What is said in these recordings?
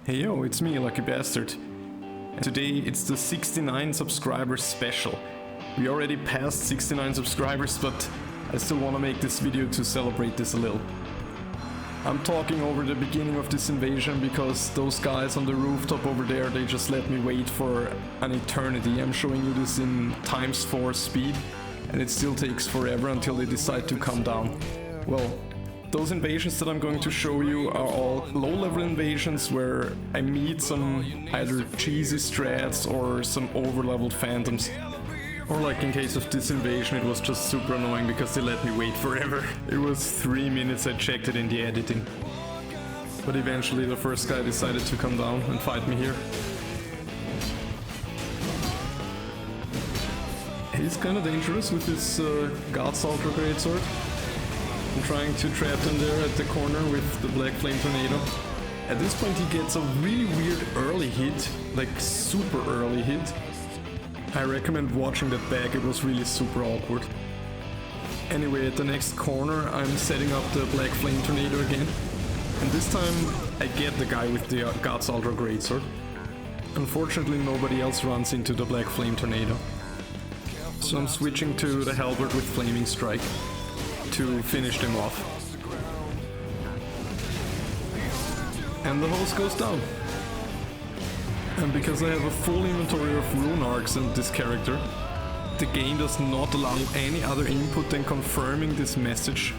Hey yo, it's me, Lucky Bastard. And today it's the 69 subscribers special. We already passed 69 subscribers, but I still want to make this video to celebrate this a little. I'm talking over the beginning of this invasion because those guys on the rooftop over there, they just let me wait for an eternity. I'm showing you this in ×4 speed, and it still takes forever until they decide to come down. Well, those invasions that I'm going to show you are all low-level invasions where I meet some either cheesy strats or some over-leveled phantoms. Or like in case of this invasion, it was just super annoying because they let me wait forever. It was 3 minutes, I checked it in the editing. But eventually the first guy decided to come down and fight me here. He's kinda dangerous with his God's Ultra Greatsword. I'm trying to trap him there at the corner with the Black Flame Tornado. At this point he gets a really weird early hit, like super early hit. I recommend watching that back, it was really super awkward. Anyway, at the next corner I'm setting up the Black Flame Tornado again. And this time I get the guy with the God's Ultra Greatsword. Unfortunately nobody else runs into the Black Flame Tornado. So I'm switching to the Halberd with Flaming Strike to finish them off. And the host goes down. And because I have a full inventory of rune arcs in this character, the game does not allow any other input than confirming this message.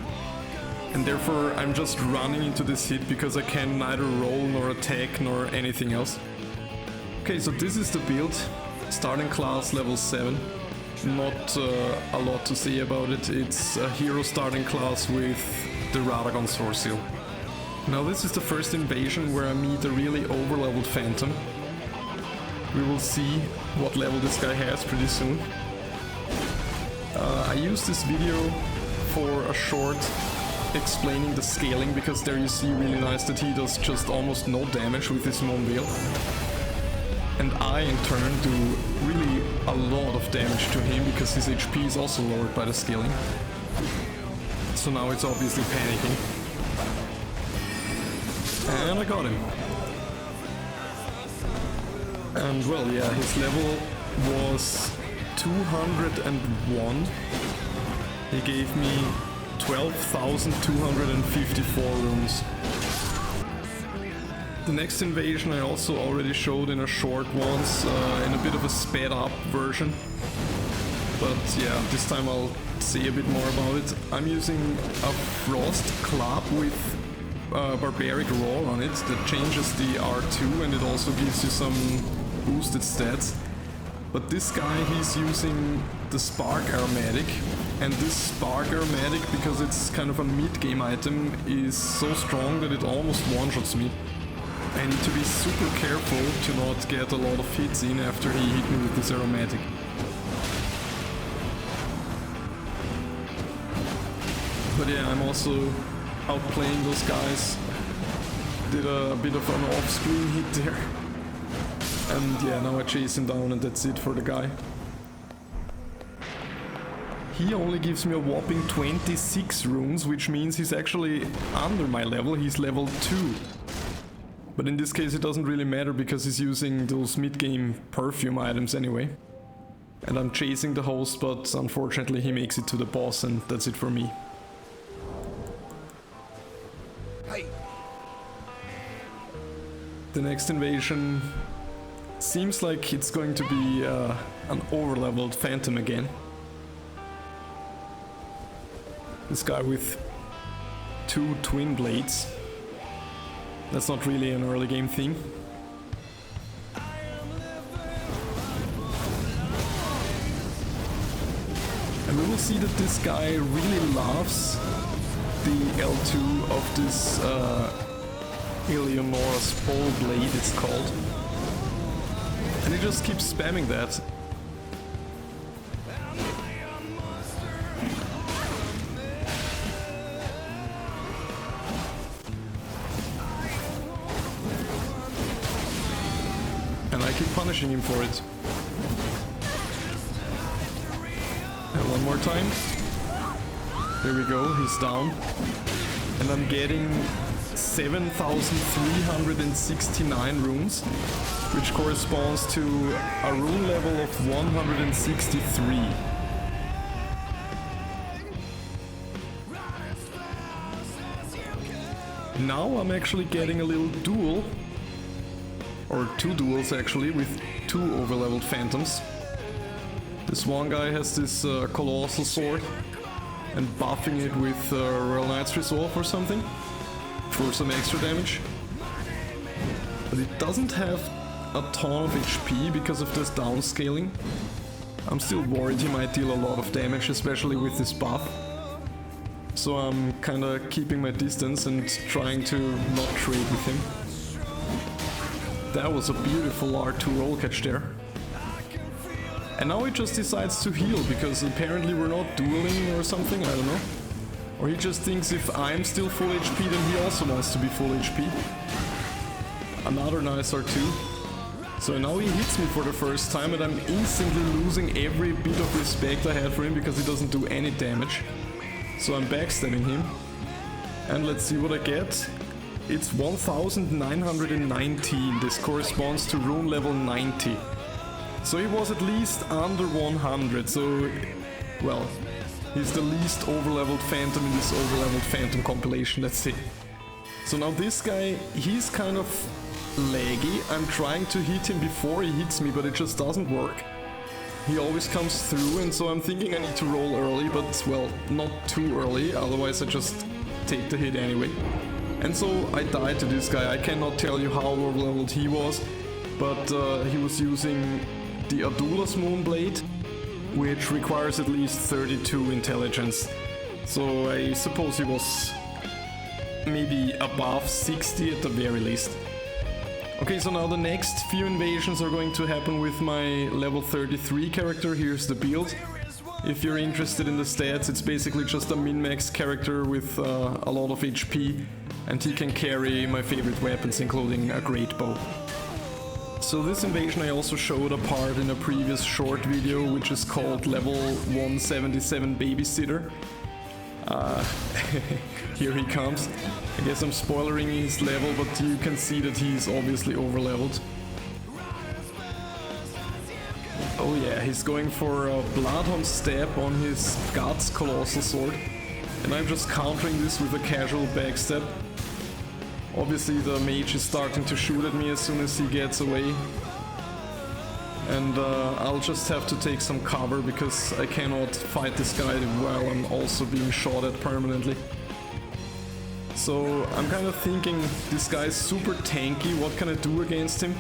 And therefore I'm just running into this hit because I can neither roll nor attack nor anything else. Okay, so this is the build. Starting class level 7. Not a lot to say about it. It's a hero starting class with the Radagon Sword Seal. Now this is the first invasion where I meet a really over-leveled phantom. We will see what level this guy has pretty soon. I used this video for a short explaining the scaling, because there you see really nice that he does just almost no damage with his Moonveil. And I in turn do really a lot of damage to him because his HP is also lowered by the scaling. So now it's obviously panicking. And I got him. And well, yeah, his level was 201. He gave me 12,254 runes. The next invasion I also already showed in a short once, in a bit of a sped up version. But yeah, this time I'll say a bit more about it. I'm using a Frost Club with Barbaric Roar on it that changes the R2 and it also gives you some boosted stats. But this guy, he's using the Spark Aromatic, and this Spark Aromatic, because it's kind of a mid-game item, is so strong that it almost one-shots me. I need to be super careful to not get a lot of hits in after he hit me with this aromatic. But yeah, I'm also outplaying those guys. Did a bit of an off-screen hit there. And yeah, now I chase him down and that's it for the guy. He only gives me a whopping 26 runes, which means he's actually under my level, he's level 2. But in this case it doesn't really matter because he's using those mid-game perfume items anyway. And I'm chasing the host, but unfortunately he makes it to the boss and that's it for me. Hey. The next invasion seems like it's going to be an over-leveled phantom again. This guy with 2 twin blades. That's not really an early game thing. And we will see that this guy really loves the L2 of this Eleonora's Pole Blade, it's called. And he just keeps spamming that. And I keep punishing him for it. And one more time. There we go, he's down. And I'm getting 7,369 runes, which corresponds to a rune level of 163. Now I'm actually getting a little duel, or two duels actually, with two overleveled phantoms. This one guy has this colossal sword and buffing it with Royal Knight's Resolve or something for some extra damage. But it doesn't have a ton of HP because of this downscaling. I'm still worried he might deal a lot of damage, especially with this buff. So I'm kinda keeping my distance and trying to not trade with him. That was a beautiful R2 roll catch there. And now he just decides to heal, because apparently we're not dueling or something, I don't know. Or he just thinks if I'm still full HP, then he also wants to be full HP. Another nice R2. So now he hits me for the first time and I'm instantly losing every bit of respect I had for him because he doesn't do any damage. So I'm backstabbing him. And let's see what I get. It's 1919. This corresponds to rune level 90. So he was at least under 100, so, well, he's the least overleveled phantom in this overleveled phantom compilation, let's see. So now this guy, he's kind of laggy. I'm trying to hit him before he hits me, but it just doesn't work. He always comes through, and so I'm thinking I need to roll early, but, well, not too early, otherwise I just take the hit anyway. And so I died to this guy. I cannot tell you how overleveled he was, but he was using the Adula's Moonblade, which requires at least 32 intelligence. So I suppose he was maybe above 60 at the very least. Okay, so now the next few invasions are going to happen with my level 33 character. Here's the build. If you're interested in the stats, it's basically just a min-max character with a lot of HP, and he can carry my favorite weapons, including a great bow. So this invasion I also showed a part in a previous short video, which is called Level 177 Babysitter. Here he comes. I guess I'm spoilering his level, but you can see that he's obviously overleveled. Oh yeah, he's going for a Bloodhound Stab on his Guts Colossal Sword. And I'm just countering this with a casual backstab. Obviously the mage is starting to shoot at me as soon as he gets away. And I'll just have to take some cover because I cannot fight this guy while I'm also being shot at permanently. So I'm kind of thinking, this guy is super tanky, what can I do against him?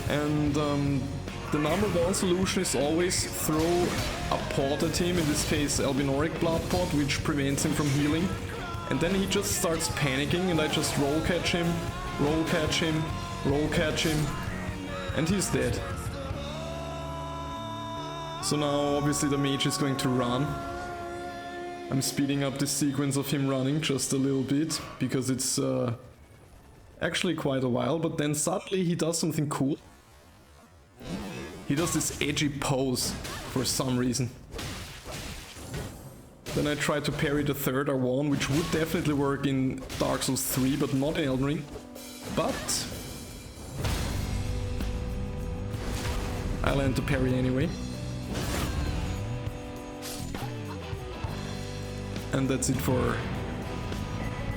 And the number one solution is always throw a pot at him, in this case Albinoric Blood Pot, which prevents him from healing. And then he just starts panicking and I just roll catch him, roll catch him, roll catch him, and he's dead. So now obviously the mage is going to run. I'm speeding up this sequence of him running just a little bit, because it's actually quite a while, but then suddenly he does something cool. He does this edgy pose for some reason. Then I try to parry the third R1, which would definitely work in Dark Souls 3, but not in Elden Ring. But I land the parry anyway. And that's it for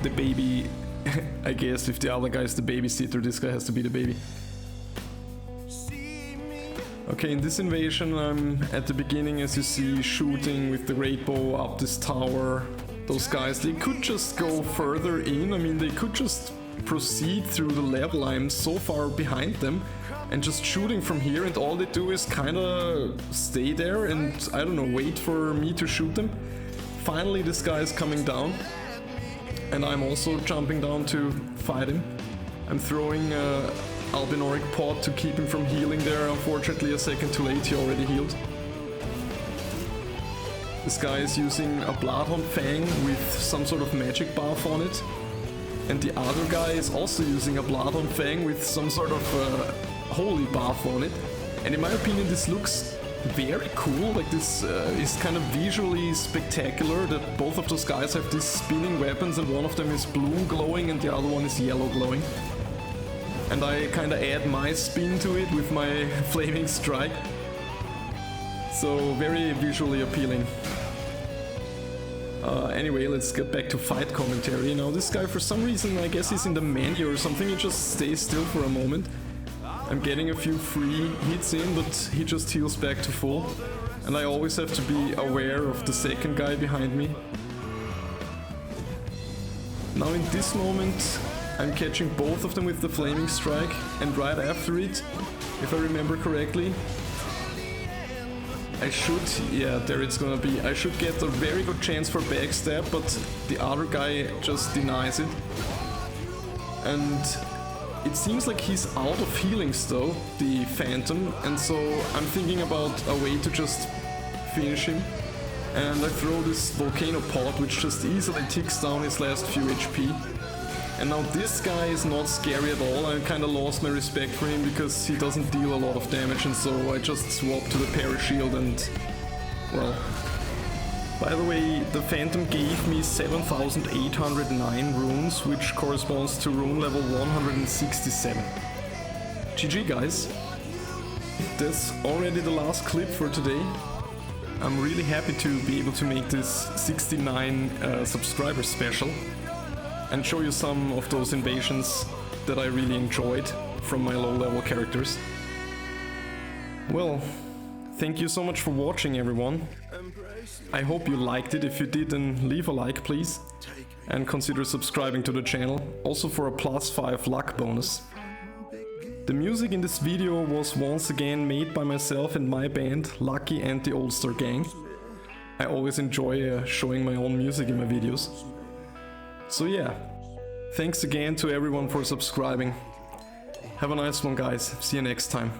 the baby. I guess if the other guy is the babysitter, this guy has to be the baby. Okay, in this invasion I'm at the beginning, as you see, shooting with the great bow up this tower. Those guys, they could just go further in, I mean they could just proceed through the level. I'm so far behind them and just shooting from here, and all they do is kinda stay there and, I don't know, wait for me to shoot them. Finally this guy is coming down and I'm also jumping down to fight him. I'm throwing Albinoric Pot to keep him from healing there. Unfortunately a second too late, he already healed. This guy is using a Bloodhound Fang with some sort of magic buff on it. And the other guy is also using a Bloodhound Fang with some sort of holy buff on it. And in my opinion this looks very cool. Like this is kind of visually spectacular that both of those guys have these spinning weapons and one of them is blue glowing and the other one is yellow glowing. And I kind of add my spin to it with my flaming strike. So very visually appealing. Anyway, let's get back to fight commentary. Now this guy, for some reason, I guess he's in the menu or something, he just stays still for a moment. I'm getting a few free hits in, but he just heals back to full. And I always have to be aware of the second guy behind me. Now in this moment, I'm catching both of them with the flaming strike, and right after it, if I remember correctly, I should, yeah, there it's gonna be, I should get a very good chance for backstab, but the other guy just denies it. And it seems like he's out of healings though, the Phantom, and so I'm thinking about a way to just finish him. And I throw this volcano pot, which just easily ticks down his last few HP. And now this guy is not scary at all. I kinda lost my respect for him because he doesn't deal a lot of damage, and so I just swap to the parry shield and... well... By the way, the Phantom gave me 7,809 runes, which corresponds to rune level 167. GG guys! That's already the last clip for today. I'm really happy to be able to make this 69 subscriber special and show you some of those invasions that I really enjoyed from my low-level characters. Well, thank you so much for watching, everyone. I hope you liked it. If you did, then leave a like, please. And consider subscribing to the channel, also for a +5 luck bonus. The music in this video was once again made by myself and my band, Lucky and the Old Star Gang. I always enjoy showing my own music in my videos. So yeah, thanks again to everyone for subscribing. Have a nice one guys, see you next time.